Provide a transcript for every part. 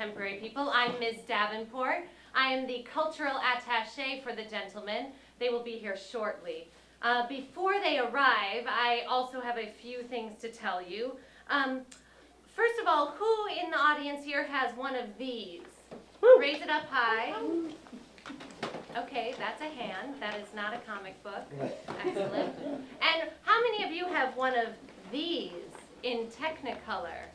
Contemporary People. I'm Ms. Davenport. I am the cultural attaché for the gentlemen. They will be here shortly. Before they arrive, I also have a few things to tell you. First of all, who in the audience here has one of these? Woo. Raise it up high. Okay, that's a hand. That is not a comic book. Excellent. And how many of you have one of these in Technicolor?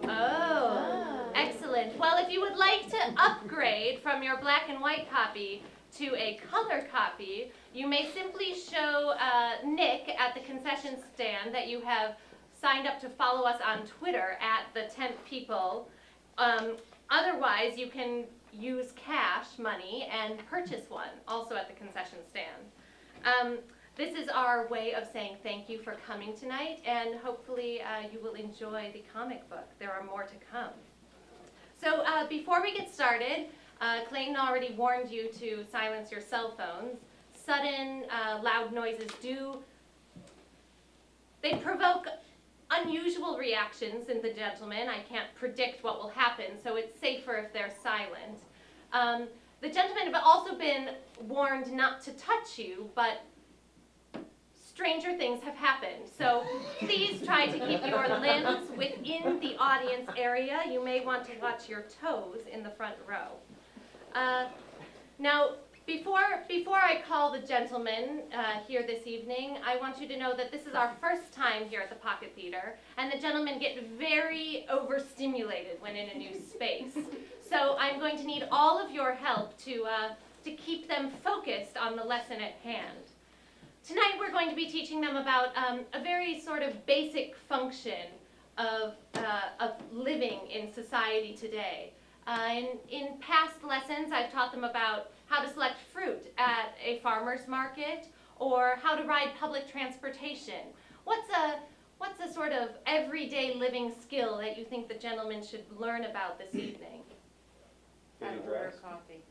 Oh, excellent. Well, if you would like to upgrade from your black and white copy to a color copy, you may simply show Nick at the concession stand that you have signed up to follow us on Twitter at the Temp People. Otherwise, you can use cash money and purchase one, also at the concession stand. This is our way of saying thank you for coming tonight, and hopefully you will enjoy the comic book. There are more to come. So before we get started, Clayton already warned you to silence your cell phones. Sudden, loud noises they provoke unusual reactions in the gentlemen. I can't predict what will happen, so it's safer if they're silent. The gentlemen have also been warned not to touch you, but stranger things have happened. So please try to keep your limbs within the audience area. You may want to watch your toes in the front row. Now, before I call the gentlemen here this evening, I want you to know that this is our first time here at the Pocket Theater, and the gentlemen get very overstimulated when in a new space. So I'm going to need all of your help to keep them focused on the lesson at hand. Tonight we're going to be teaching them about a very sort of basic function of living in society today. In past lessons, I've taught them about how to select fruit at a farmer's market, or how to ride public transportation. What's a sort of everyday living skill that you think the gentlemen should learn about this evening? How to order coffee.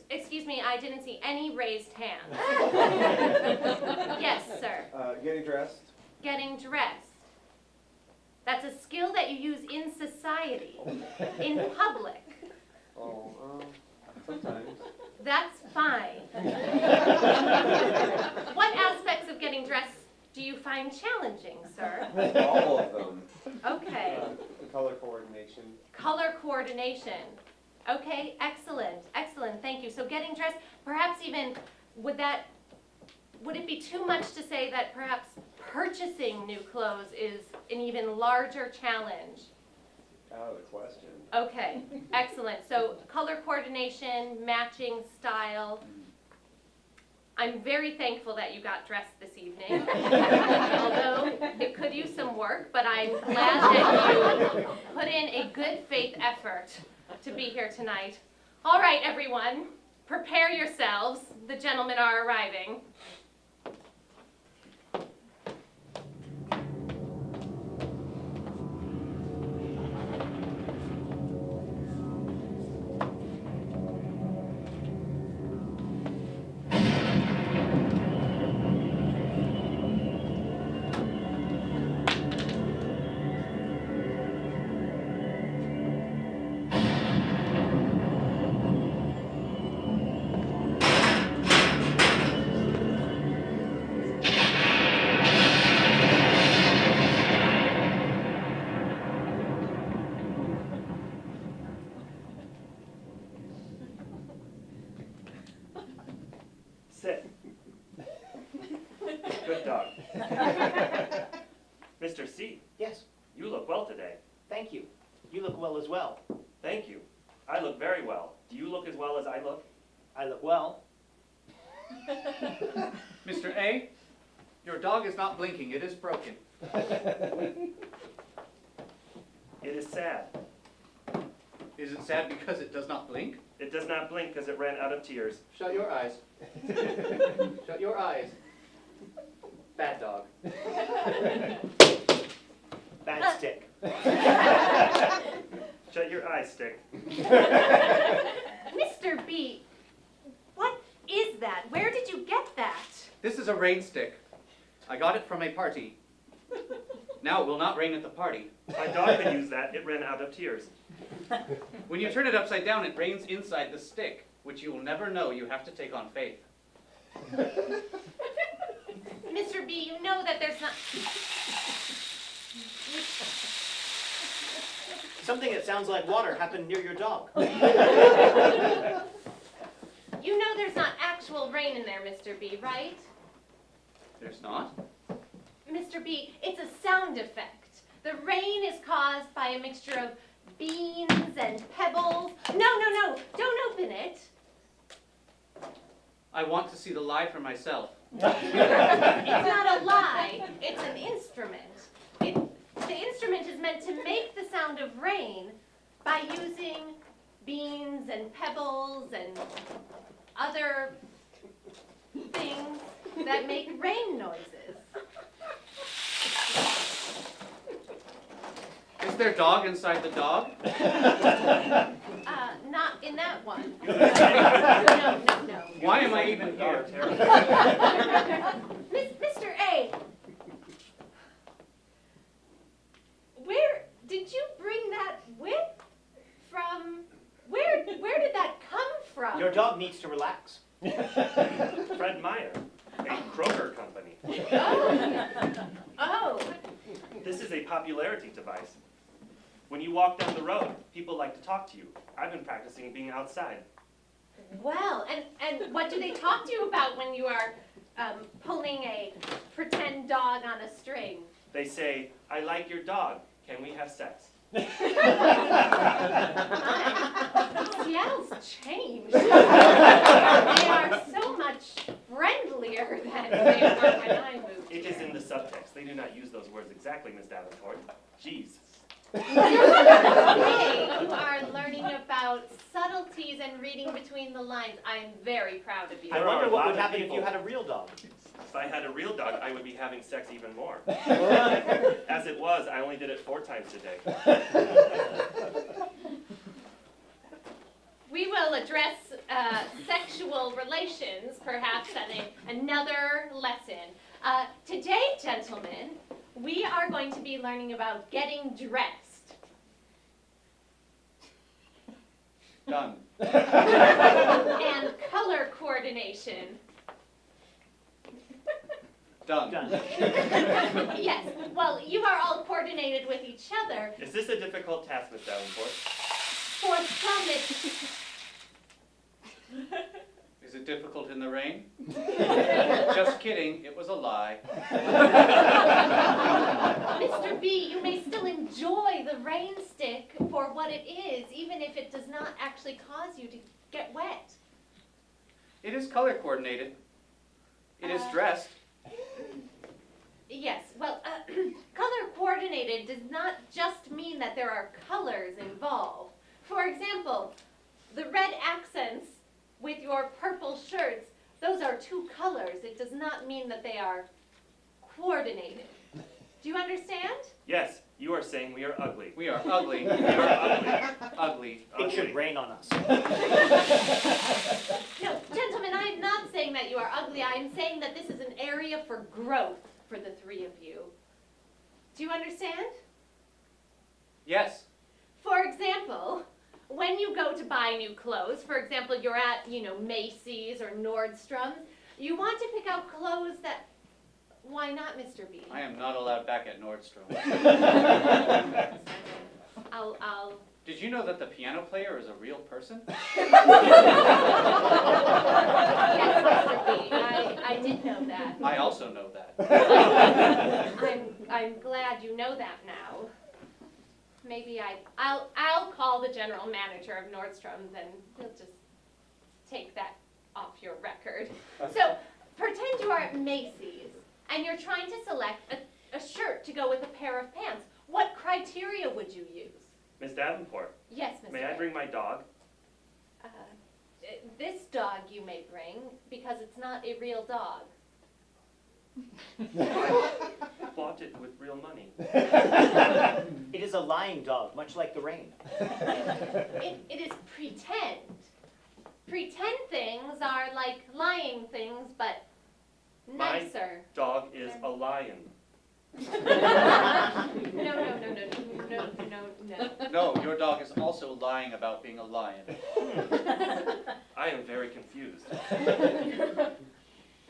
Excuse me, I didn't see any raised hands. Yes, sir. Getting dressed. Getting dressed. That's a skill that you use in society, in public. Oh, sometimes. That's fine. What aspects of getting dressed do you find challenging, sir? All of them. Okay. Color coordination. Color coordination. Okay, excellent, excellent, thank you. So getting dressed, perhaps even, would it be too much to say that perhaps purchasing new clothes is an even larger challenge? Out of the question. Okay, excellent. So color coordination, matching style. I'm very thankful that you got dressed this evening, although it could use some work, but I'm glad that you put in a good faith effort to be here tonight. All right, everyone, prepare yourselves. The gentlemen are arriving. Sit. Good dog. Mr. C, Yes, you look well today. thank you. You look well as well. Thank you. I look very well. Do you look as well as I look? I look well. Mr. A, your dog is not blinking. It is broken. It is sad. Is it sad because it does not blink? It does not blink because it ran out of tears. Shut your eyes. Shut your eyes. Bad dog. Bad stick. Shut your eyes, Stick. Mr. B, what is that? Where did you get that? This is a rain stick. I got it from a party. Now it will not rain at the party. My dog could use that. It ran out of tears. When you turn it upside down, it rains inside the stick, which you will never know you have to take on faith. Mr. B, you know that there's not. Something that sounds like water happened near your dog. You know there's not actual rain in there, Mr. B, right? There's not? Mr. B, it's a sound effect. The rain is caused by a mixture of beans and pebbles. No, don't open it. I want to see the lie for myself. It's not a lie, it's an instrument. The instrument is meant to make the sound of rain by using beans and pebbles and other things that make rain noises. Is there dog inside the dog? Not in that one. You No. Why am I even Dog, here? terrible. Mr. A, where did you bring that whip from? Where did that come from? Your dog needs to relax. Fred Meyer, a Kroger company. Oh. This is a popularity device. When you walk down the road, people like to talk to you. I've been practicing being outside. Well, and what do they talk to you about when you are pulling a pretend dog on a string? They say, I like your dog. Can we have sex? Seattle's changed. They are so much friendlier than they were when I moved It here. is in the subtext. They do not use those words exactly, Miss Davenport. Jeez. Hey, you are learning about subtleties and reading between the lines. I am very proud of you. I There wonder are a what lot would of happen if you people. had a real dog. If I had a real dog, I would be having sex even more. As it was, I only did it 4 times today. We will address sexual relations, perhaps, at another lesson. Today, gentlemen, we are going to be learning about getting dressed. Done. And color coordination. Done. Done. Yes, well, you are all coordinated with each other. Is this a difficult task, Miss Davenport? For some, it's Is it difficult in the rain? Just kidding, it was a lie. Mr. B, you may still enjoy the rain stick for what it is, even if it does not actually cause you to get wet. It is color coordinated. It is dressed. Yes, well, color coordinated does not just mean that there are colors involved. For example, the red accents with your purple shirts, those are 2 colors. It does not mean that they are coordinated. Do you understand? Yes, you are saying we are ugly. We are ugly. We are ugly. Ugly. It should Ugly. rain on us. No, gentlemen, I am not saying that you are ugly. I am saying that this is an area for growth for the 3 of you. Do you understand? Yes. For example, when you go to buy new clothes, for example, you're at, Macy's or Nordstrom's, you want to pick out clothes that, why not, Mr. B? I am not allowed back at Nordstrom. I'll, Did you know that the piano player is a real person? yes, Mr. B, I did know that. I also know that. I'm glad you know that now. Maybe I'll call the general manager of Nordstrom's and he'll just take that off your record. So pretend you are at Macy's and you're trying to select a shirt to go with a pair of pants. What criteria would you use? Miss Davenport, Yes, Mr. may I bring my dog? This dog you may bring because it's not a real dog. Bought it with real money. It is a lying dog, much like the rain. It is pretend. Pretend things are like lying things, but My nicer. Dog is a lion. No. No, your dog is also lying about being a lion. I am very confused.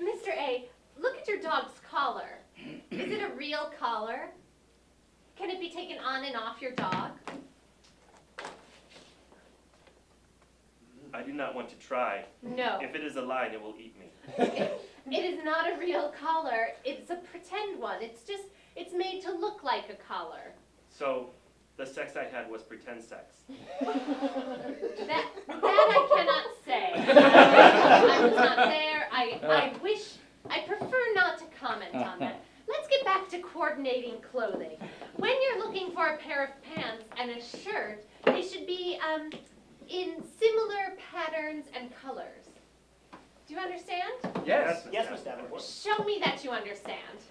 Mr. A, look at your dog's collar. Is it a real collar? Can it be taken on and off your dog? I do not want to try. No. If it is a lion, it will eat me. It is not a real collar. It's a pretend one. It's made to look like a collar. So, the sex I had was pretend sex. That I cannot say. I was not there. I prefer not to comment on that. Let's get back to coordinating clothing. When you're looking for a pair of pants and a shirt, they should be in similar patterns and colors. Do you understand? Yes. Yes, Miss Davenport. Show me that you understand.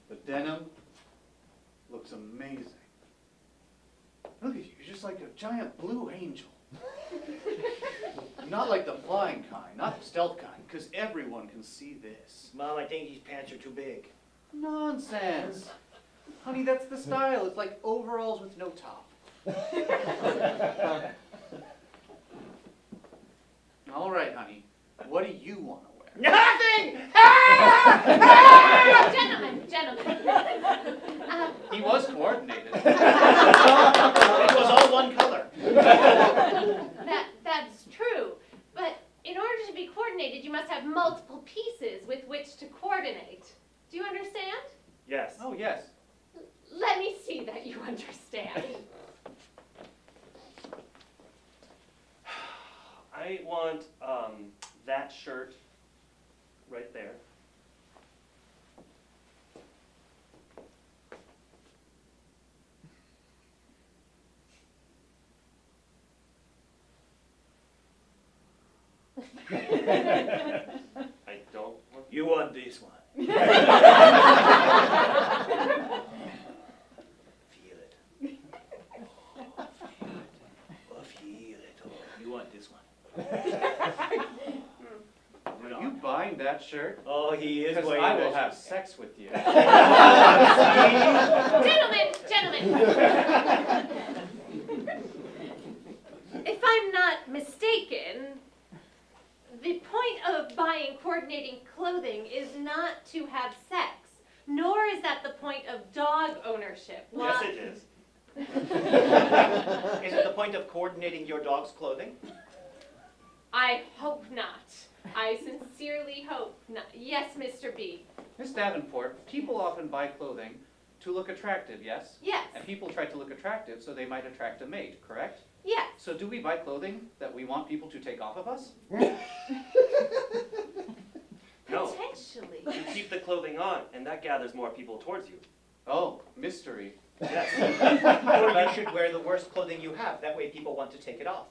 The denim looks amazing. Look at you, you're just like a giant blue angel. Not like the flying kind, not the stealth kind, because everyone can see this. Mom, I think these pants are too big. Nonsense. Honey, that's the style. It's like overalls with no top. All right, honey. What do you want to wear? Nothing! Gentlemen. He was coordinated. It was all one color. That's true. But in order to be coordinated, you must have multiple pieces with which to coordinate. Do you understand? Yes. Oh, yes. Let me see that you understand. I want that shirt right there. I don't want. You want this one. Feel it. Oh, feel it. Oh, you want this one. Are you buying that shirt? Oh, he is Because way I will rich. have sex with you. Gentlemen. If I'm not mistaken, the point of buying coordinating clothing is not to have sex, nor is that the point of dog ownership. Yes, it is. Is it the point of coordinating your dog's clothing? I hope not. I sincerely hope not. Yes, Mr. B. Miss Davenport, people often buy clothing to look attractive, yes? Yes. And people try to look attractive so they might attract a mate, correct? Yes. So do we buy clothing that we want people to take off of us? No. Potentially. You keep the clothing on, and that gathers more people towards you. Oh, mystery. Yes. Or you should wear the worst clothing you have. That way people want to take it off.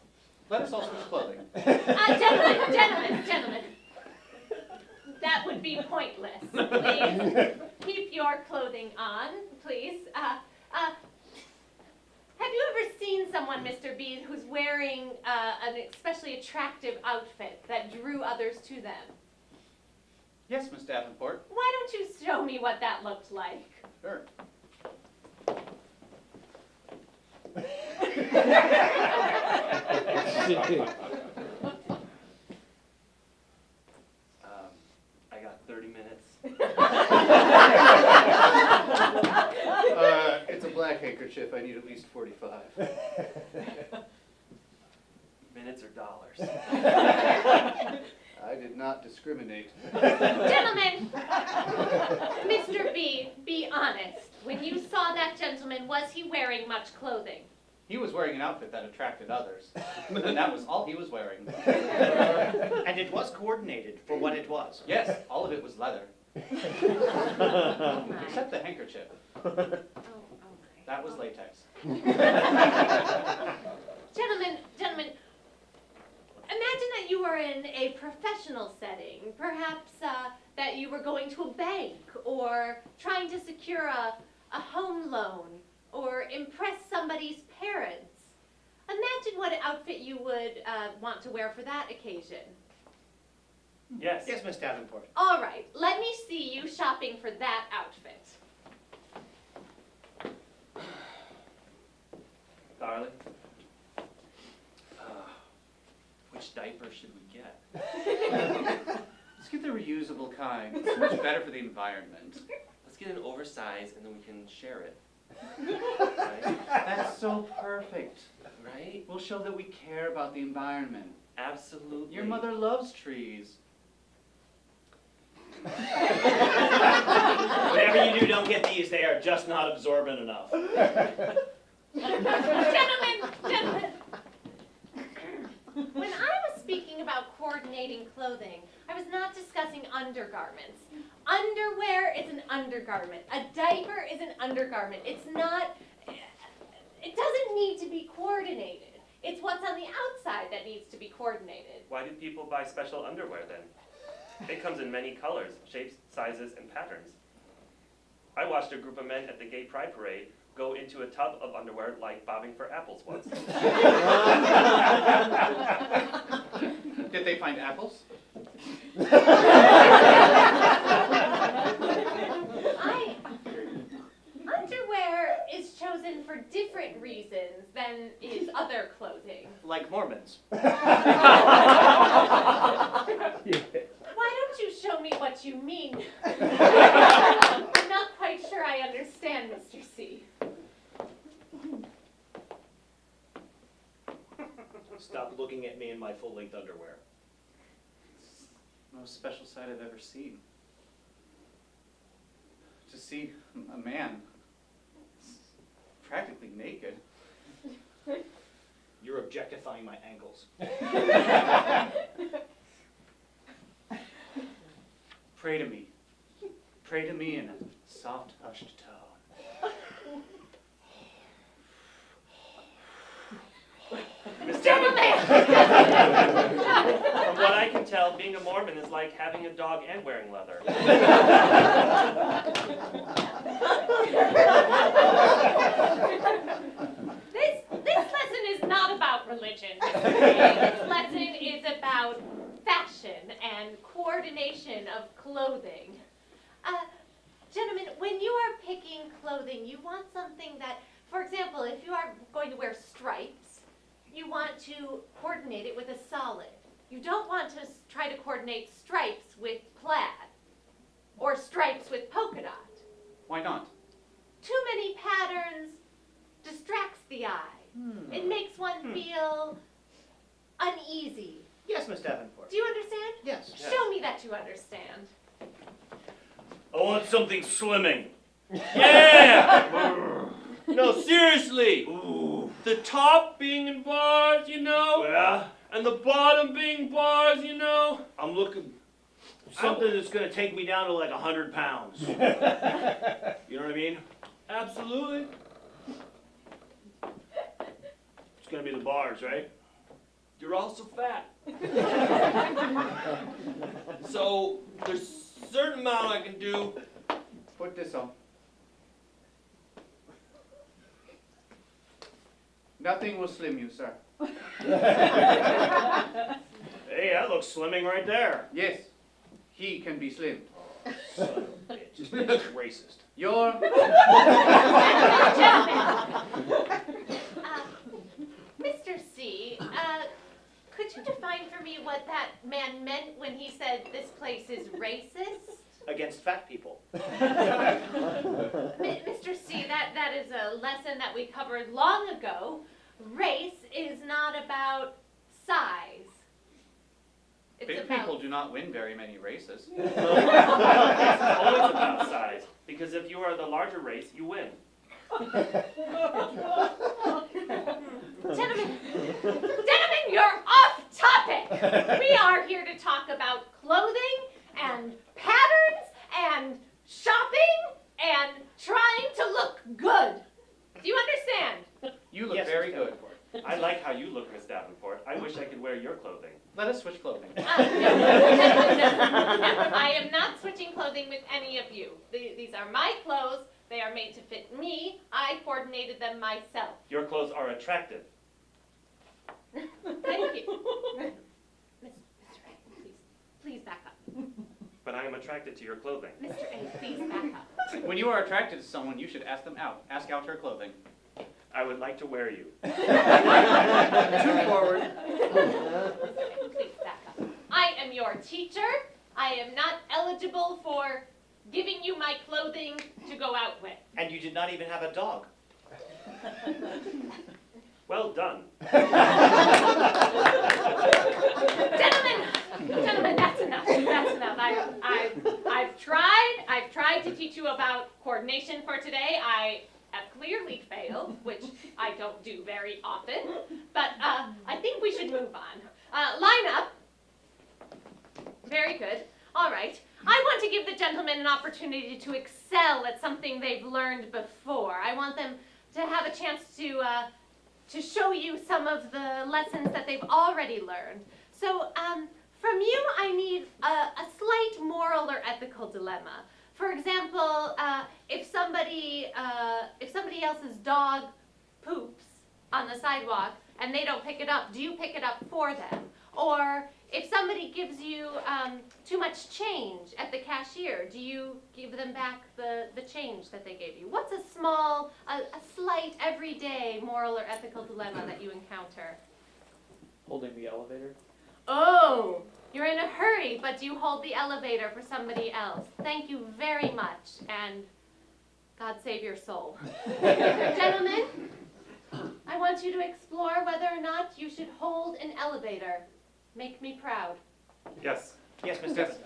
Let us all switch clothing. Gentlemen. That would be pointless. Please keep your clothing on, please. Have you ever seen someone, Mr. B, who's wearing an especially attractive outfit that drew others to them? Yes, Miss Davenport. Why don't you show me what that looked like? Sure. I got 30 minutes. It's a black handkerchief. I need at least 45. Minutes or dollars? I did not discriminate. Gentlemen, Mr. B, be honest. When you saw that gentleman, was he wearing much clothing? He was wearing an outfit that attracted others. And that was all he was wearing. And it was coordinated for what it was. Yes, all of it was leather. Oh, my. Except the handkerchief. Oh, my. That was latex. Gentlemen, imagine that you were in a professional setting, perhaps that you were going to a bank or trying to secure a home loan or impress somebody's parents. Imagine what outfit you would want to wear for that occasion. Yes. Yes, Miss Davenport. All right, let me see you shopping for that outfit. Darling, which diaper should we get? Let's get the reusable kind. It's much better for the environment. Let's get an oversized and then we can share it. Right? That's so perfect. Right? We'll show that we care about the environment. Absolutely. Your mother loves trees. Whatever you do, don't get these. They are just not absorbent enough. Gentlemen, when I was speaking about coordinating clothing, I was not discussing undergarments. Underwear is an undergarment. A diaper is an undergarment. It doesn't need to be coordinated. It's what's on the outside that needs to be coordinated. Why do people buy special underwear then? It comes in many colors, shapes, sizes, and patterns. I watched a group of men at the Gay Pride Parade go into a tub of underwear like bobbing for apples once. Did they find apples? Underwear is chosen for different reasons than is other clothing. Like Mormons. Why don't you show me what you mean? I'm not quite sure I understand, Mr. C. Stop looking at me in my full-length underwear. Most special sight I've ever seen. To see a man practically naked. You're objectifying my ankles. Pray to me. Pray to me in a soft, hushed tone. Miss Gentlemen! From what I can tell, being a Mormon is like having a dog and wearing leather. This lesson is not about religion, Mr. C. This lesson is about fashion and coordination of clothing. Gentlemen, when you are picking clothing, you want something that, for example, if you are going to wear stripes, you want to coordinate it with a solid. You don't want to try to coordinate stripes with plaid or stripes with polka dot. Why not? Too many patterns distracts the eye. It makes one feel uneasy. Yes, Miss Davenport. Do you understand? Yes. Show me that you understand. I want something slimming. Yeah! No, seriously. The top being in bars, you know? Yeah. And the bottom being bars, you know? I'm looking something that's gonna take me down to like 100 pounds. You know what I mean? Absolutely. It's gonna be the bars, right? You're also fat. So, there's a certain amount I can do. Put this on. Nothing will slim you, sir. Hey, that looks slimming right there. Yes, he can be slim. Son of a bitch. It's racist. You're... Mr. C, could you define for me what that man meant when he said this place is racist? Against fat people. Mr. C, that is a lesson that we covered long ago. Race is not about size. It's Big about people do not win very many races. It's always about size, because if you are the larger race, you win. Gentlemen, you're off topic. We are here to talk about clothing and patterns and shopping and trying to look good. Do you understand? You look Yes, very Miss good. Davenport. I like how you look, Miss Davenport. I wish I could wear your clothing. Let us switch clothing. No, I am not switching clothing with any of you. These are my clothes. They are made to fit me. I coordinated them myself. Your clothes are attractive. Thank you. Mr. Wright, please. please back up. But I am attracted to your clothing. Mr. A, please back up. When you are attracted to someone, you should ask them out. Ask out her clothing. I would like to wear you. Too forward. Mr. A, please back up. I am your teacher. I am not eligible for giving you my clothing to go out with. And you did not even have a dog. Well done. Gentlemen, that's enough. That's enough. I've tried to teach you about coordination for today. I have clearly failed, which I don't do very often. But I think we should move on. Line up. Very good. All right. I want to give the gentlemen an opportunity to excel at something they've learned before. I want them to have a chance to show you some of the lessons that they've already learned. So, from you, I need a slight moral or ethical dilemma. For example, if somebody else's dog poops on the sidewalk and they don't pick it up, do you pick it up for them? Or if somebody gives you too much change at the cashier, do you give them back the change that they gave you? What's a slight, everyday moral or ethical dilemma that you encounter? Holding the elevator. Oh, you're in a hurry, but do you hold the elevator for somebody else? Thank you very much, and God save your soul. Gentlemen, I want you to explore whether or not you should hold an elevator. Make me proud. Yes. Yes, Mr. Evans.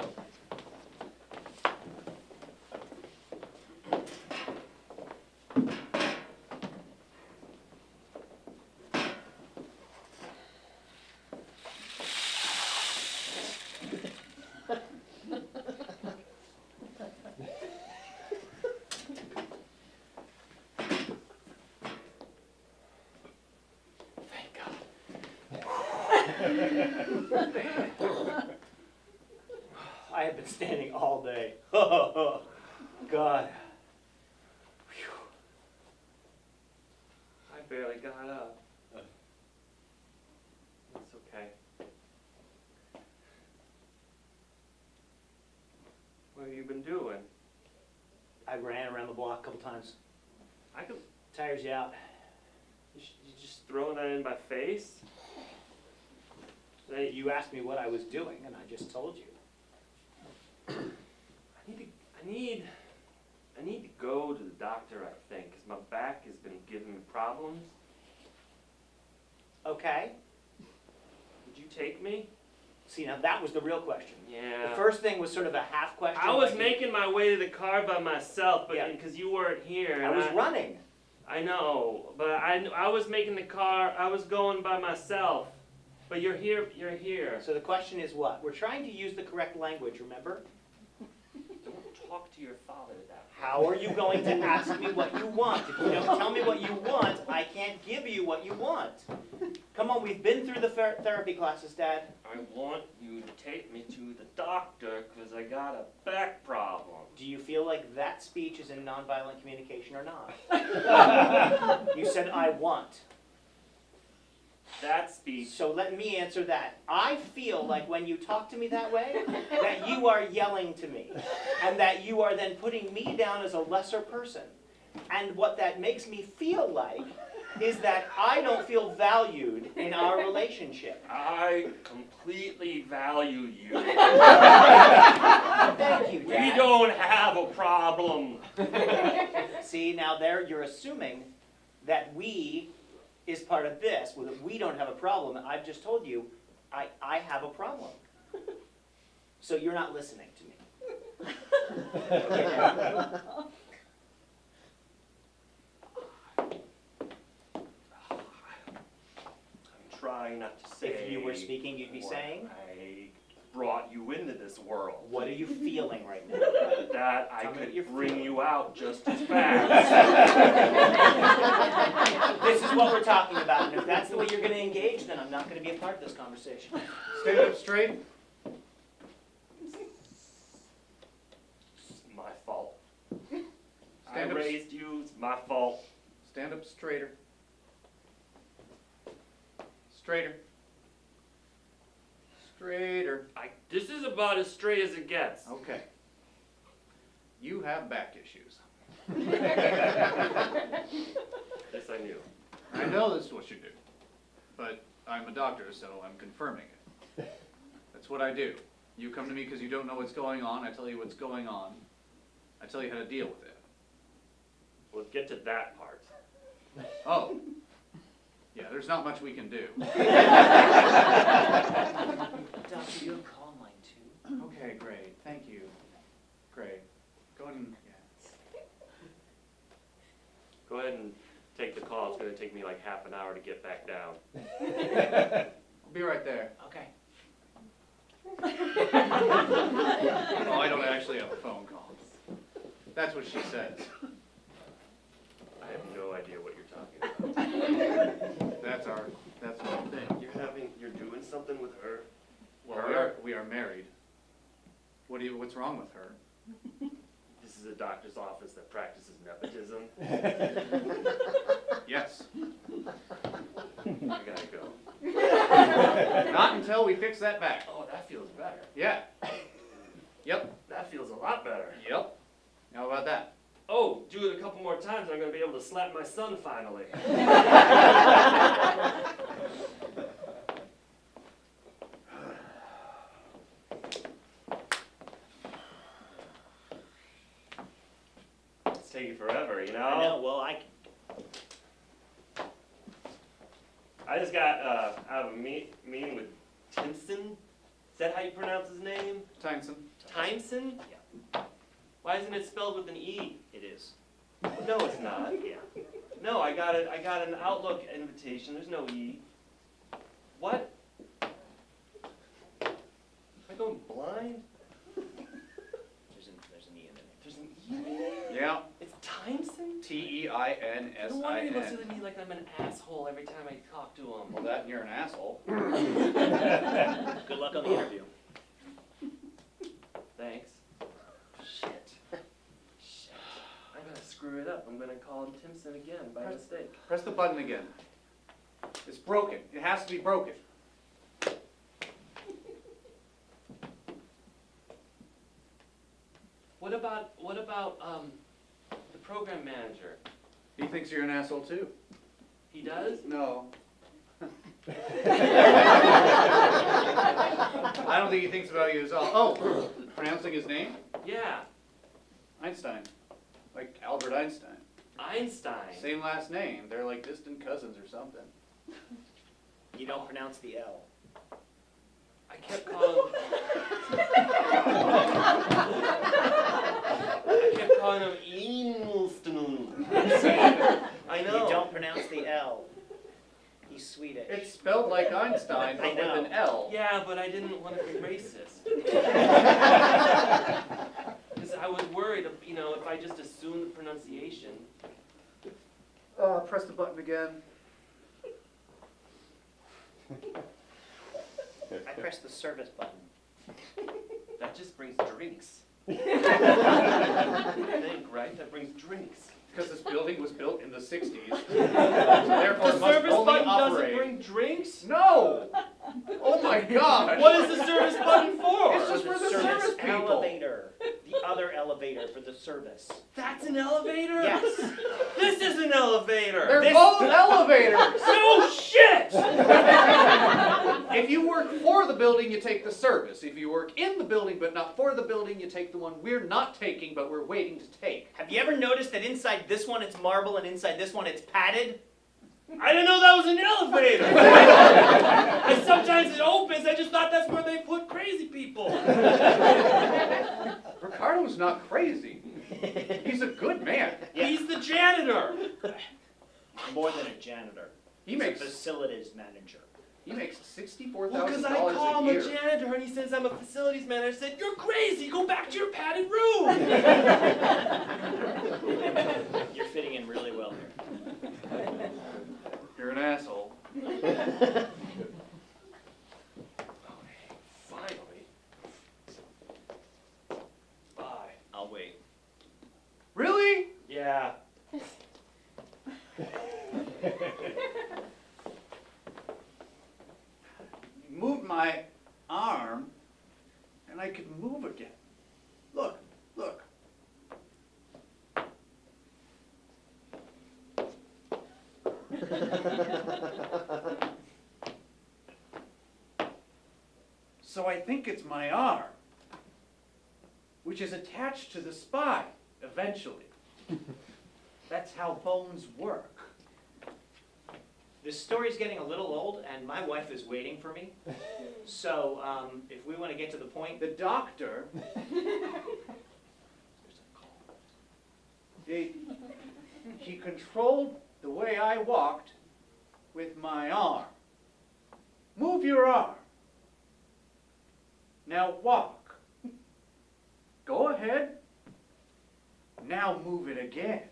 I have been standing all day. God. Whew. I barely got up. It's okay. What have you been doing? I ran around the block a couple times. I could. Tires you out. You just throwing that in my face? You asked me what I was doing, and I just told you. I need to go to the doctor, I think, because my back has been giving me problems. Okay. Would you take me? See, now that was the real question. Yeah. The first thing was sort of a half question. I was like making my way to the car by myself, but Yeah. because you weren't here. I and was running. I know, but I was making the car. I was going by myself. But you're here. You're here. So the question is what? We're trying to use the correct language, remember? Don't talk to your father that way. How are you going to ask me what you want? If you don't tell me what you want, I can't give you what you want. Come on, we've been through the therapy classes, Dad. I want you to take me to the doctor because I got a back problem. Do you feel like that speech is in nonviolent communication or not? You said, I want. That speech. So let me answer that. I feel like when you talk to me that way, that you are yelling to me, and that you are then putting me down as a lesser person. And what that makes me feel like is that I don't feel valued in our relationship. I completely value you. Thank you, We Dad. don't have a problem. See, now there you're assuming that we is part of this, well, that we don't have a problem. I've just told you, I have a problem. So you're not listening to me. Okay, Dad. I'm trying not to say. If you were speaking, you'd be what saying? I brought you into this world. What are you feeling right now? That I Tell me what could you're bring feeling. you out just as fast. This is what we're talking about, and if that's the way you're going to engage, then I'm not going to be a part of this conversation. Stand up straight. It's my fault. Stand I up. raised you. It's my fault. Stand up straighter. Straighter. Straighter. This is about as straight as it gets. Okay. You have back issues. This I knew. I know this is what you do, but I'm a doctor, so I'm confirming it. That's what I do. You come to me because you don't know what's going on, I tell you what's going on. I tell you how to deal with it. Let's get to that part. Oh. Yeah, there's not much we can do. Doctor, you have call line too. Okay, great, thank you. Great. Go ahead and, yeah. Go ahead and take the call. It's gonna take me like half an hour to get back down. I'll be right there. Okay. Oh, I don't actually have a phone call. That's what she says. I have no idea what you're talking about. That's our thing. You're doing something with her? Well, we are married. What's wrong with her? This is a doctor's office that practices nepotism. Yes. I gotta go. Not until we fix that back. Oh, that feels better. Yeah. Yep. That feels a lot better. Yep. How about that? Oh, do it a couple more times, I'm gonna be able to slap my son finally. It's taking forever, you know? I know, well, I just got out of a meeting with Timpson. Is that how you pronounce his name? Tyneson. Timeson? Yeah. Why isn't it spelled with an E? it is. No, it's not. Yeah. No, I got an Outlook invitation. There's no E. What? Am I going blind? There's an E in there. There's an E in there? Yeah. It's Timeson? T-E-I-N-S-I-N. No wonder he looks at me like I'm an asshole every time I talk to him. Well, that and you're an asshole. Good luck on the interview. Thanks. Shit. I'm gonna screw it up. I'm gonna call him Timpson again by mistake. Press the button again. It's broken. It has to be broken. What about the program manager? He thinks you're an asshole too. He does? No. I don't think he thinks about you as all. Oh, pronouncing his name? Yeah. Einstein. Like Albert Einstein. Einstein. Same last name. They're like distant cousins or something. You don't pronounce the L. I kept calling him Einstein. I know. You don't pronounce the L. He's Swedish. It's spelled like Einstein, but I with know. an L. Yeah, but I didn't want to be racist. Because I was worried, if I just assumed the pronunciation. Press the button again. I pressed the service button. That just brings drinks. I think, right? That brings drinks. Because this building was built in the 60s. So therefore The it must service only button doesn't operate. bring drinks? No! Oh my gosh! What is the service button for? It's just for the service people. elevator. The other elevator for the service. That's an elevator? Yes. This is an elevator. They're both elevators! No shit! If you work for the building, you take the service. If you work in the building but not for the building, you take the one we're not taking but we're waiting to take. Have you ever noticed that inside this one it's marble and inside this one it's padded? I didn't know that was an elevator. And sometimes it opens. I just thought that's where they put crazy people. Ricardo's not crazy. He's a good man. Yeah. He's the janitor. More than a janitor. He He's makes a facilities manager. He makes Well, because I $64,000 call a him year. a janitor and he says I'm a facilities manager. I said, you're crazy. Go back to your padded room. You're fitting in really well here. You're an asshole. Finally. Bye. I'll wait. Really? Yeah. You moved my arm. I could move again. Look, look. So I think it's my arm, which is attached to the spine, eventually. That's how bones work. This story's getting a little old, and my wife is waiting for me. So, if we want to get to the point, The doctor, he controlled the way I walked with my arm. Move your arm. Now walk. Go ahead. Now move it again.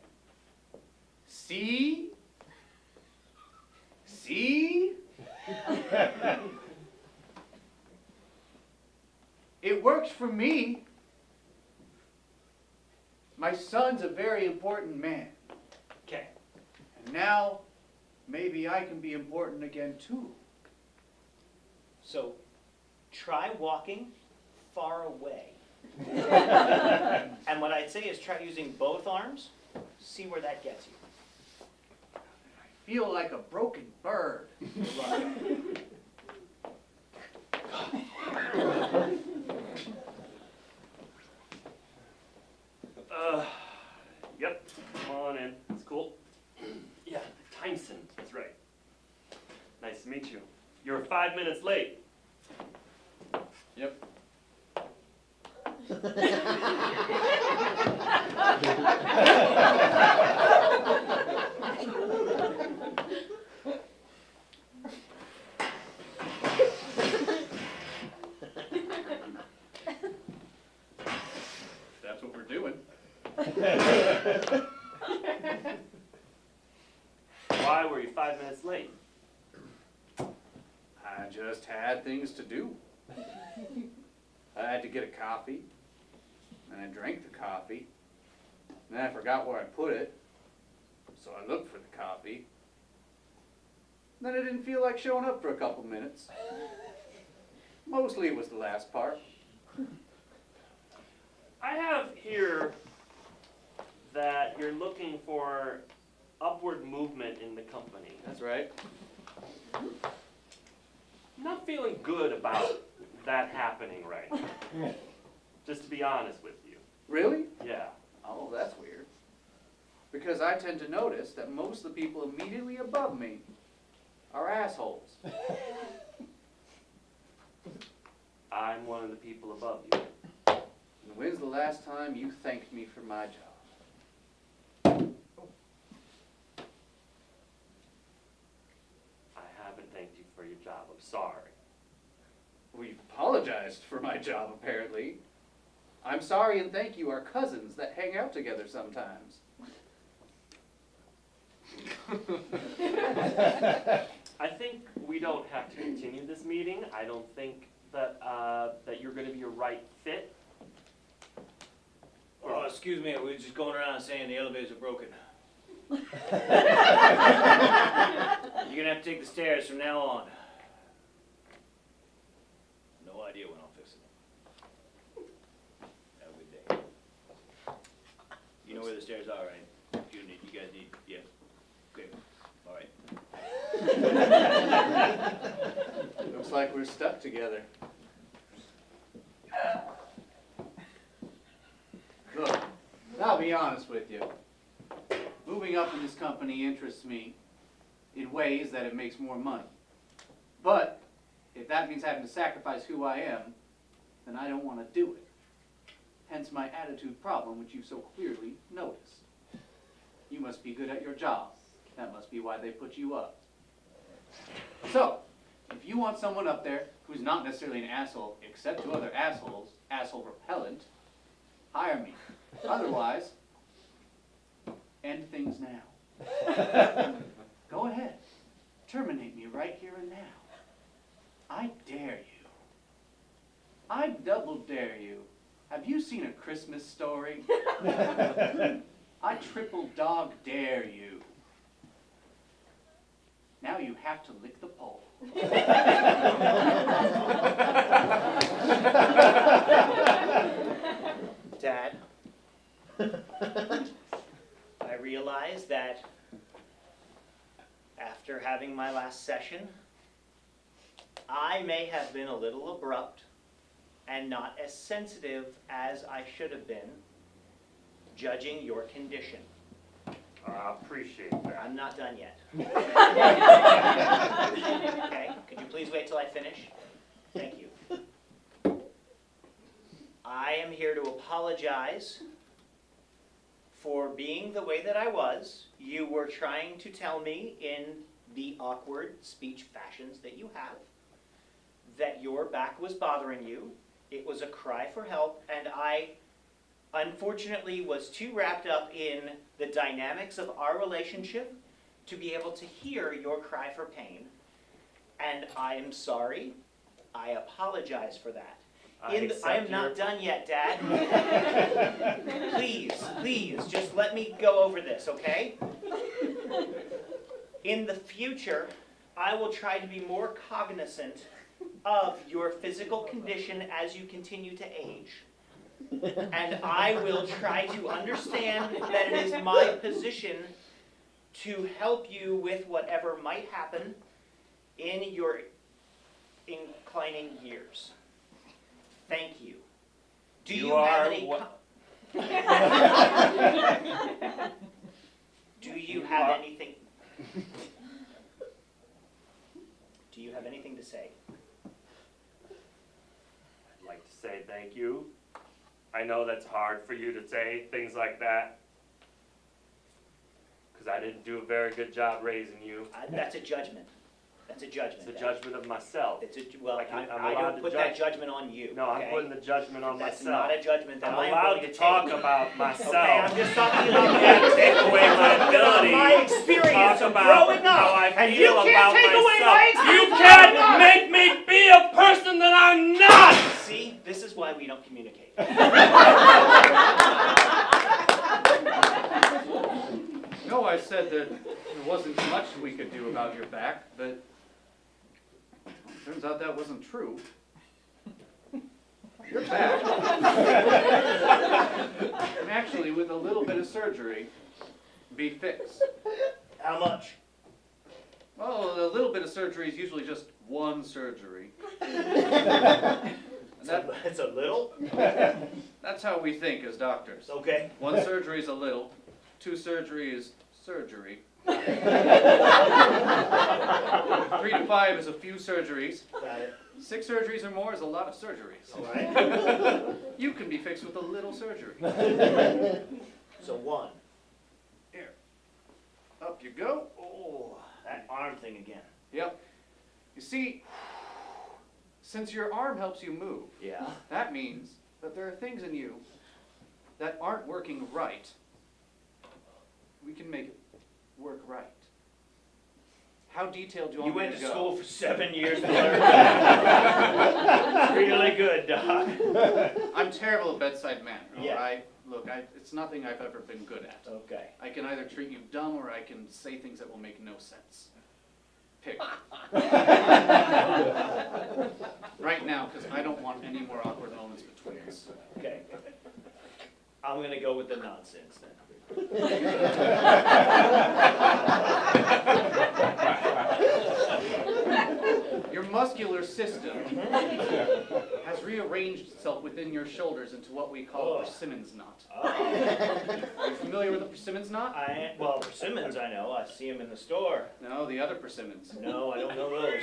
See? See? It works for me. My son's a very important man. okay. And now, maybe I can be important again too. So, try walking far away. And what I'd say is try using both arms, see where that gets you. I feel like a broken bird. Yep, come on in. It's cool. Yeah, Timeson, that's right. Nice to meet you. You're 5 minutes late. Yep. That's what we're doing. Why were you 5 minutes late? I just had things to do. I had to get a coffee, and I drank the coffee, and then I forgot where I put it, so I looked for the coffee. Then I didn't feel like showing up for a couple minutes. Mostly it was the last part. I have here that you're looking for upward movement in the company. That's right. I'm not feeling good about that happening right now. Just to be honest with you. Really? Yeah. Oh, that's weird. Because I tend to notice that most of the people immediately above me are assholes. I'm one of the people above you. And when's the last time you thanked me for my job? I haven't thanked you for your job. I'm sorry. Well, you've apologized for my job, apparently. I'm sorry and thank you are cousins that hang out together sometimes. I think we don't have to continue this meeting. I don't think that that you're going to be a right fit. Oh, excuse me, we're just going around saying the elevators are broken. You're gonna have to take the stairs from now on. No idea when I'll fix it. Have a good day. You know where the stairs are, right? You guys need, yeah, okay, all right. Looks like we're stuck together. Look, I'll be honest with you. Moving up in this company interests me in ways that it makes more money. But if that means having to sacrifice who I am, then I don't want to do it. Hence my attitude problem, which you so clearly noticed. You must be good at your job. That must be why they put you up. So, if you want someone up there who's not necessarily an asshole, except to other assholes, asshole repellent, hire me. Otherwise, end things now. Go ahead. Terminate me right here and now. I dare you. I double dare you. Have you seen A Christmas Story? I triple dog dare you. Now you have to lick the pole. last session, I may have been a little abrupt and not as sensitive as I should have been, judging your condition. I appreciate that. I'm not done yet. Okay, could you please wait till I finish? Thank you. I am here to apologize for being the way that I was. You were trying to tell me in the awkward speech fashions that you have that your back was bothering you. It was a cry for help, and I unfortunately was too wrapped up in the dynamics of our relationship to be able to hear your cry for pain. And I am sorry. I apologize for that. I am not done yet, Dad. Please, just let me go over this, okay? In the future, I will try to be more cognizant of your physical condition as you continue to age. And I will try to understand that it is my position to help you with whatever might happen in your inclining years. Thank you. Do you have any Do you have anything? Do you have anything to say? I'd like to say thank you. I know that's hard for you to say things like that, because I didn't do a very good job raising you. That's a judgment. That's a judgment. It's a judgment of myself. Well, I'm I allowed don't to put that judgment on you. No, okay? I'm putting the judgment on That's myself. not a judgment that I'm I'm allowed going to to talk take. about myself. Okay, I'm just talking You about can't take away my ability my to experience talk of about growing how up. I And feel you can't about take away myself. my You experience of can't growing up. make me be a person that I'm not! See, this is why we don't communicate. No, I said that there wasn't much we could do about your back, but turns out that wasn't true. Your back can actually, with a little bit of surgery, be fixed. How much? Well, a little bit of surgery is usually just one surgery. It's a little? That's how we think as doctors. Okay. One surgery is a little, two surgery is surgery. 3 to 5 is a few surgeries. Got it. 6 surgeries or more is a lot of surgeries. All right. You can be fixed with a little surgery. So 1. Here. Up you go. Oh, that arm thing again. Yep. You see, since your arm helps you move, Yeah. that means that there are things in you that aren't working right. We can make it work right. How detailed do you want me to go? school for 7 years to learn. Really good, Doc. I'm terrible at bedside manner. Yeah. Look, it's nothing I've ever been good at. Okay. I can either treat you dumb or I can say things that will make no sense. Pick. Right now, because I don't want any more awkward moments between us. Okay. I'm going to go with the nonsense then. Your muscular system has rearranged itself within your shoulders into what we call a persimmons knot. Are you familiar with a persimmons knot? Well, persimmons I know. I see them in the store. No, the other persimmons. No, I don't know those.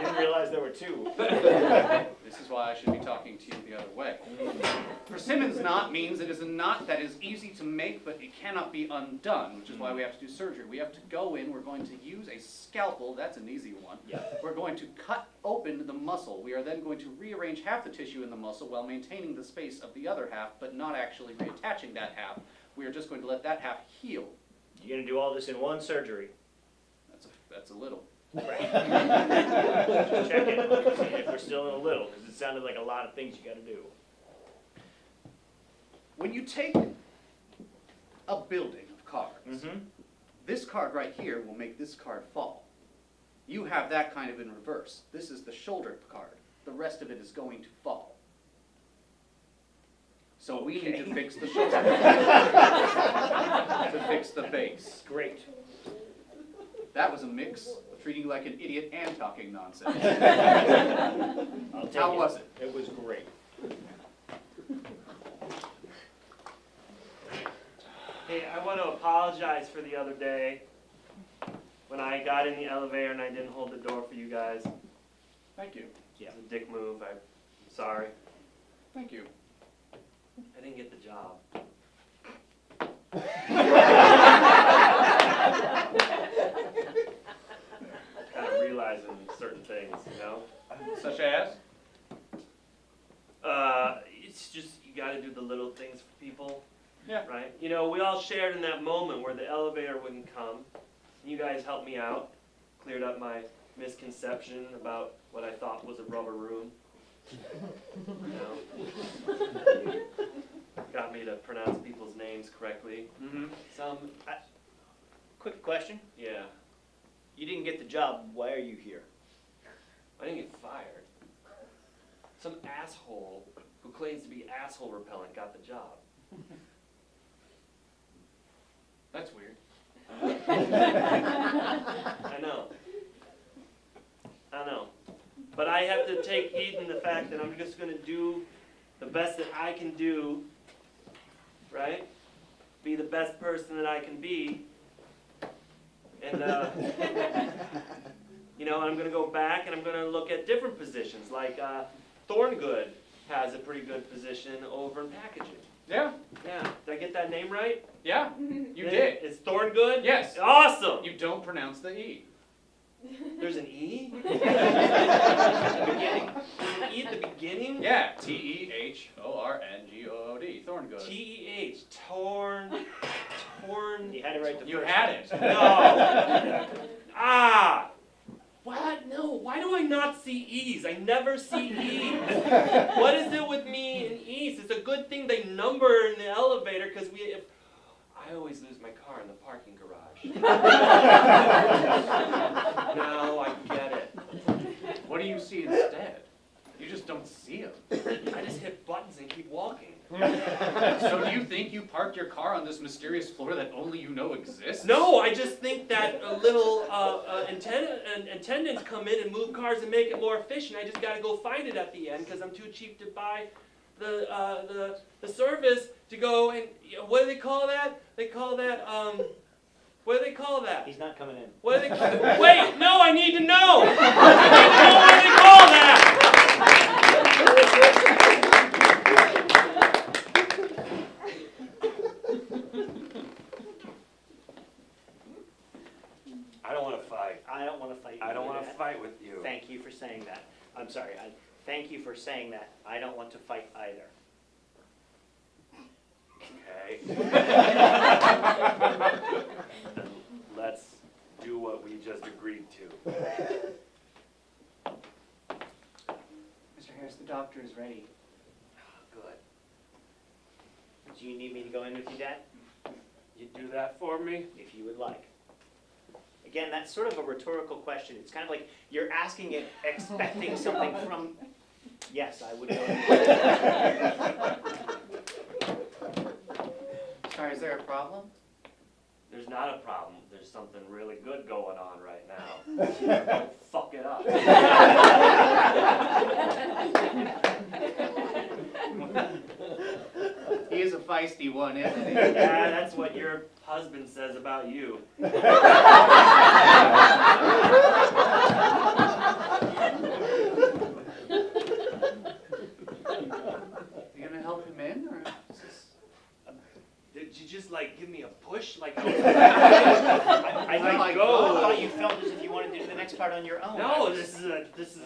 Didn't realize there were 2. This is why I should be talking to you the other way. Persimmons knot means it is a knot that is easy to make, but it cannot be undone, which is why we have to do surgery. We have to go in, we're going to use a scalpel, that's an easy one. Yeah. We're going to cut open the muscle. We are then going to rearrange half the tissue in the muscle while maintaining the space of the other half, but not actually reattaching that half. We are just going to let that half heal. You're going to do all this in one surgery. That's a little. Right. Just checking if we're still in a little, because it sounded like a lot of things you got to do. When you take a building of cards, Mm-hmm. this card right here will make this card fall. You have that kind of in reverse. This is the shoulder card. The rest of it is going to fall. So we need to fix the shoulder to fix the base. Great. That was a mix of treating you like an idiot and talking nonsense. I'll take How was it? It was great. Hey, I want to apologize for the other day when I got in the elevator and I didn't hold the door for you guys. It Thank you. Yeah. was a dick move. I'm sorry. Thank you. I didn't get the job. Kind of realizing certain things, you know? Such as? It's just, you gotta do the little things for people. Yeah. Right? You know, we all shared in that moment where the elevator wouldn't come. You guys helped me out, cleared up my misconception about what I thought was a rubber room. You know? Got me to pronounce people's names correctly. Mm-hmm. Some, Quick question. yeah, You didn't get the job. Why are you here? I didn't get fired. Some asshole who claims to be asshole repellent got the job. That's weird. I know. I know. But I have to take heed in the fact that I'm just gonna do the best that I can do, right? Be the best person that I can be. And, you know, I'm gonna go back and I'm gonna look at different positions, like, Thorngood has a pretty good position over in packaging. Yeah, Yeah, did I get that name right? yeah, you did. It's Thorngood? Yes. Awesome! You don't pronounce the E. There's an E? At the beginning. There's an E at the beginning? Yeah, T-E-H-O-R-N-G-O-O-D, Thorngood. T-E-H, torn. You had it right the You first had time. it. No. Ah! What? No, why do I not see E's? I never see E's. What is it with me and E's? It's a good thing they number in the elevator because I always lose my car in the parking garage. Now I get it. What do you see instead? You just don't see them. I just hit buttons and keep walking. So do you think you parked your car on this mysterious floor that only you know exists? No, I just think that little attendants come in and move cars and make it more efficient. I just gotta go find it at the end because I'm too cheap to buy the service to go and, what do they call that? They call that, what do they call that? He's not coming in. What do they call Wait, no, I need to know! I need to know what they call that! I don't want to fight. I don't want to fight you. I don't want to Dad. fight with you. Thank you for saying that. I'm sorry. Thank you for saying that. I don't want to fight either. Okay. Let's do what we just agreed to. Mr. Harris, the doctor is ready. Good. Do you need me to go in with you, Dad? You do that for me? If you would like. Again, that's sort of a rhetorical question. It's kind of like you're asking it, expecting something from. Yes, I would go in. Sorry, is there a problem? There's not a problem. There's something really good going on right now. Don't fuck it up. He is a feisty one, isn't he? Yeah, that's what your husband says about you. You gonna help him in, or is this... Did you just like give me a push? Like I my thought you felt as if you wanted to do the next part on your own. no, this is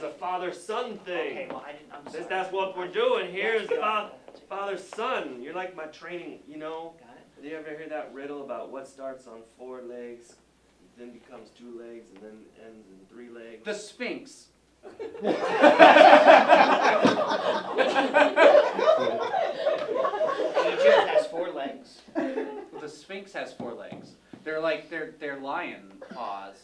a father-son thing. Okay, well, I'm sorry. That's what we're doing. Here's Let's go. father-son. You're like my training, you know. Got it. Did you ever hear that riddle about what starts on 4 legs, then becomes 2 legs, and then ends in 3 legs? The Sphinx. Egypt has 4 legs. Well, the Sphinx has 4 legs. They're like, they're lion paws.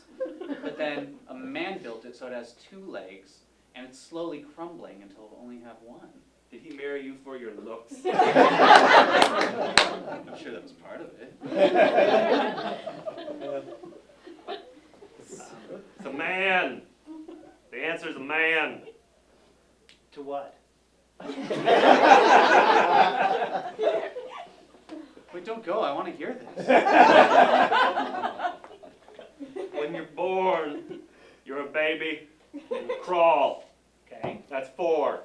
But then a man built it so it has 2 legs, and it's slowly crumbling until it'll only have 1. Did he marry you for your looks? I'm sure that was part of it. It's a man. The answer is a man. To what? Wait, don't go, I wanna hear this. When you're born, you're a baby and you crawl. Okay, That's 4.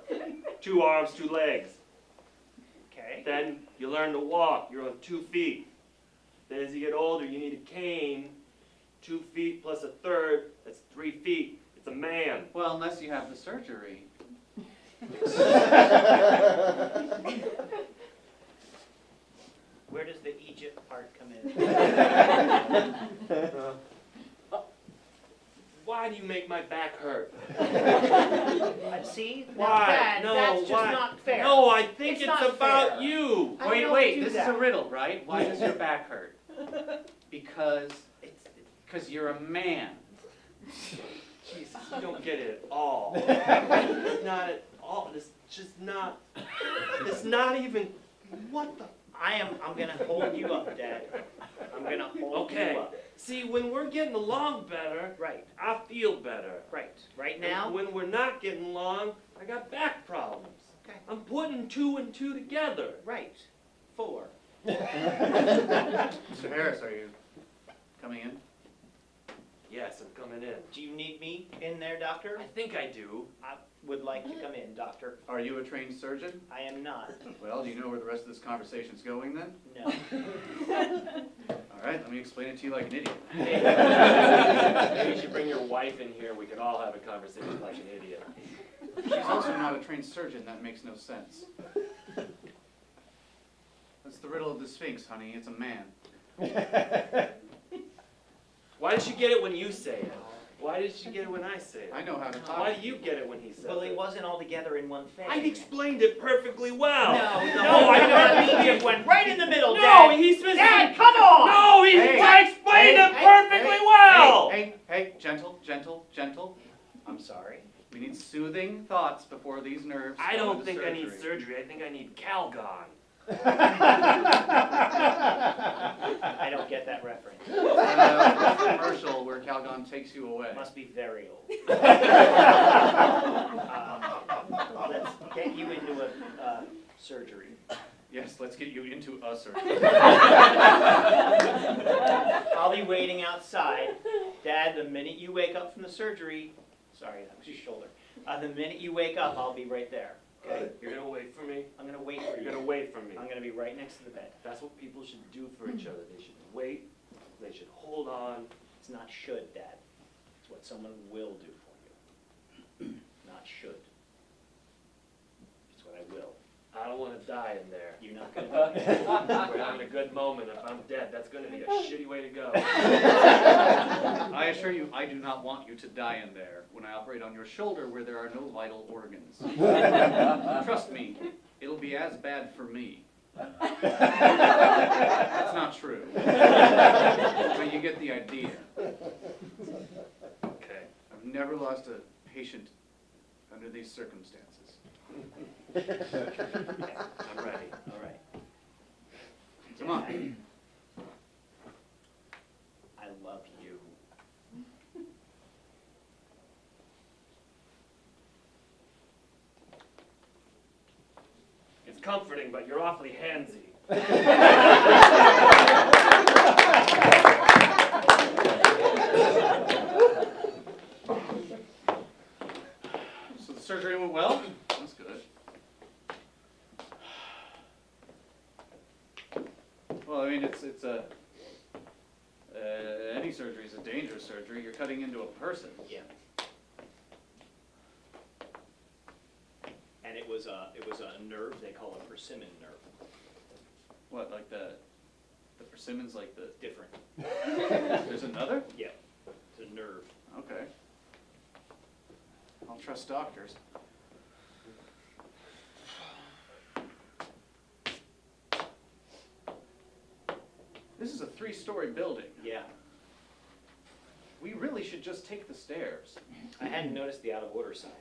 2 arms, 2 legs. okay. Then you learn to walk. You're on 2 feet. Then as you get older, you need a cane. 2 feet plus a third, that's 3 feet. It's a man. Well, unless you have the surgery. Where does the Egypt part come in? Why do you make my back hurt? See? Why? Dad, No, that's just why? not fair. No, I think It's it's, not about fair. you. I Wait, don't wait, do this that. is a riddle, right? Why does your back hurt? Because you're a man. Jesus, you don't get it at all. It's not at all. It's just not. It's not even. What the? I'm gonna hold you up, Dad. I'm gonna hold Okay. you up. See, when we're getting along better, Right, I feel better. right. Right And now? when we're not getting along, I got back problems. Okay. I'm putting 2 and 2 together. Right. 4. Mr. Harris, are you coming in? Yes, I'm coming in. Do you need me in there, Doctor? I think I do. I would like to come in, Doctor. Are you a trained surgeon? I am not. Well, do you know where the rest of this conversation's going then? No. All right, let me explain it to you like an idiot. Maybe you should bring your wife in here. We could all have a conversation like an idiot. She's also not a trained surgeon, that makes no sense. That's the riddle of the Sphinx, honey, it's a man. Why did she get it when you say it? Why did she get it when I say it? I know how to talk. Why do you get it when he says Well, it? it wasn't all together in one thing. I explained it perfectly well. No, I it went right in the middle, No, Dad. he specifically. Dad, come on! No, he Hey, I explained hey, it hey, perfectly hey, well. Hey, gentle, gentle, gentle. I'm sorry. We need soothing thoughts before these nerves I go don't into think I need surgery. surgery. I think I need Calgon. I don't get that reference. It's a commercial where Calgon takes you away. Must be very old. Let's get you into a surgery. Yes, let's get you into a surgery. I'll be waiting outside. Dad, the minute you wake up from the surgery, sorry, that was your shoulder. The minute you wake up, I'll be right there. Okay? You're gonna wait for me. I'm gonna wait for You're you. gonna wait for me. I'm gonna be right next to the bed. That's what people should do for each other. They should wait. They should hold on. It's not should, Dad. It's what someone will do for you. Not should. It's what I will. I don't want to die in there. You're not gonna do it. We're having a good moment. If I'm dead, that's going to be a shitty way to go. I assure you, I do not want you to die in there when I operate on your shoulder where there are no vital organs. Trust me, it'll be as bad for me. That's not true. But you get the idea. Okay. I've never lost a patient under these circumstances. I'm ready. All right. Come on. I love you. It's comforting, but you're awfully handsy. So the surgery went well? That's good. Well, I mean, it's any surgery is a dangerous surgery. You're cutting into a person. Yeah. And it was a nerve they call a persimmon nerve. What, like the persimmons, like the, Different. there's another? Yeah. It's a nerve. Okay. I'll trust doctors. This is a 3-story building. Yeah. We really should just take the stairs. I hadn't noticed the out of order sign.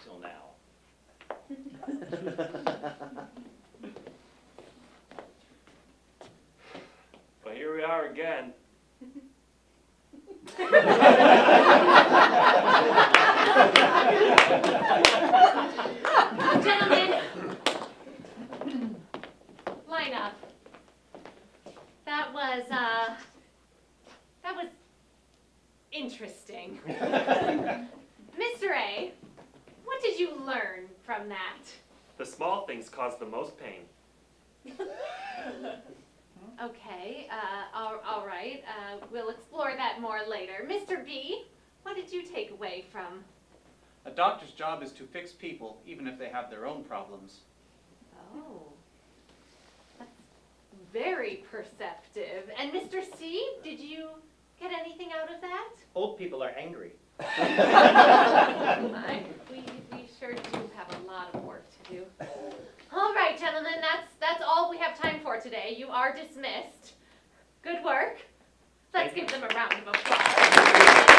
Till now. But here we are again. Gentlemen, line up. That was interesting. Mr. A, what did you learn from that? The small things cause the most pain. Okay, all right, we'll explore that more later. Mr. B, what did you take away from? A doctor's job is to fix people, even if they have their own problems. Oh, that's very perceptive. And Mr. C, did you get anything out of that? Old people are angry. We sure do have a lot of work to do. All right, gentlemen, that's all we have time for today. You are dismissed. Good work. Let's give them a round of applause.